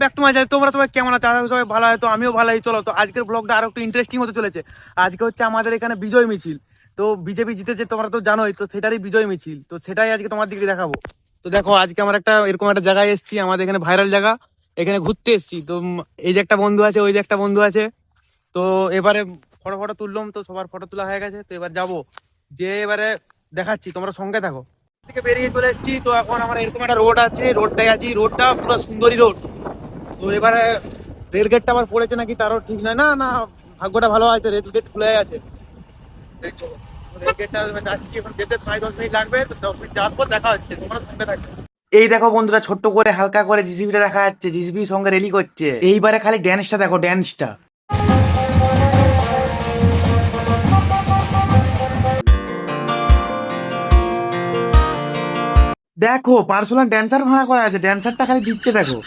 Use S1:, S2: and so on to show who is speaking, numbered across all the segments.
S1: Back to my channel. তোমরা সবাই কেমন আছো? আশা করি সবাই ভালো হয়। তো আমিও ভালো আছি। চলো, তো আজকের ব্লগটা আরো একটু ইন্টারেস্টিং হতে চলেছে। আজকে হচ্ছে আমাদের এখানে বিজয় মিছিল। তো বিজেপি জিতেছে, তোমরা তো জানোই, তো সেটারই বিজয় মিছিল। তো সেটাই আজকে তোমার দিকে দেখাবো। তো দেখো, আজকে আমরা একটা এরকম একটা জায়গায় এসেছি, আমাদের এখানে ভাইরাল জায়গা, এখানে ঘুরতে এসেছি। তো এই যে একটা বন্ধু আছে, ওই যে একটা বন্ধু আছে। তো এবারে ফটো ফটো তুললাম, তো সবার ফটো তোলা হয়ে গেছে। তো এবার যাবো, যে এবারে দেখাচ্ছি, তোমরা সঙ্গে থাকো। থেকে বেরিয়ে চলে এসেছি। তো এখন আমার এরকম একটা রোড আছে, রোডটাই আছি, রোডটা পুরো সুন্দরী রোড। তো এবারে রেল গেটটা আবার পড়েছে নাকি তারও ঠিক নয়। না না, ভাগ্যটা ভালো আছে, রেল গেট খুলে আছে। এই তো রেল গেটটা যাচ্ছি, এখন যেতে 5-10 মিনিট লাগবে। তো 10 মিনিট যাওয়ার পর দেখা হচ্ছে, তোমরা সঙ্গে থাকবে। এই দেখো বন্ধুরা, ছোট্ট করে হালকা করে জিসিবিটা দেখা যাচ্ছে, জিসিবির সঙ্গে রেলি করছে। এইবারে খালি ড্যান্সটা দেখো, ড্যান্সটা দেখো। পার্সোনাল ড্যান্সার ভাড়া করা আছে, ড্যান্সারটা খালি দিচ্ছে দেখো।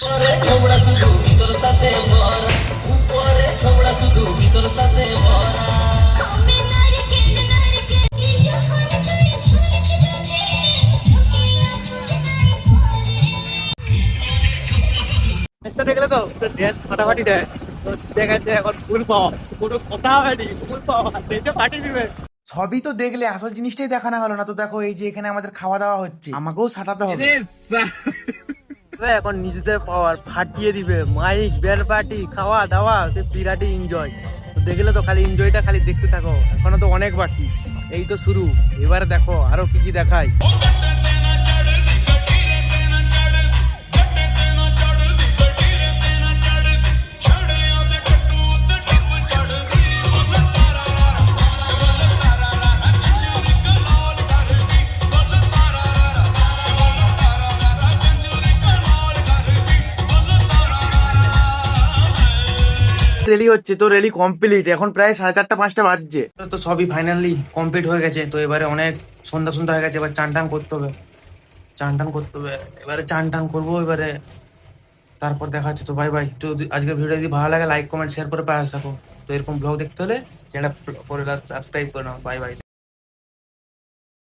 S1: একটা দেখলে তো ড্যান্স ফাটাফাটি ড্যান্স। তো দেখাচ্ছে এখন ফুল পাওয়া, কোনো কথা হয়নি, ফুল পাওয়া নেচে ফাটিয়ে দিবে। সবই তো দেখলে, আসল জিনিসটাই দেখানো হলো না। তো দেখো, এই যে এখানে আমাদের খাওয়া দাওয়া হচ্ছে, আমাকেও সাটাতে হবে। এখন নিজেদের পাওয়ার ফাটিয়ে দিবে, মাইক ব্যান্ড পার্টি খাওয়া দাওয়া, সে বিরাটই এনজয়। তো দেখলে তো, খালি এনজয়টা খালি দেখতে থাকো, এখনো তো অনেক বাকি, এই তো শুরু। এবারে দেখো আরো কি কি দেখায়। রেলি হচ্ছে, তো রেলি কমপ্লিট, এখন প্রায় 4:30-5টা বাজছে। তো সবই ফাইনালি কমপ্লিট হয়ে গেছে। তো এবারে অনেক সন্ধ্যা সন্ধ্যা হয়ে গেছে, এবার চান টান করতে হবে, চান টান করতে হবে। এবারে চান টান করবো, এবারে তারপর দেখা যাচ্ছে। তো বাই বাই। তো আজকের ভিডিও যদি ভালো লাগে, লাইক কমেন্ট শেয়ার করে পাশে থাকো। তো এরকম ব্লগ দেখতে হলে চ্যানেলটা করে সাবস্ক্রাইব করে নাও। Bye bye.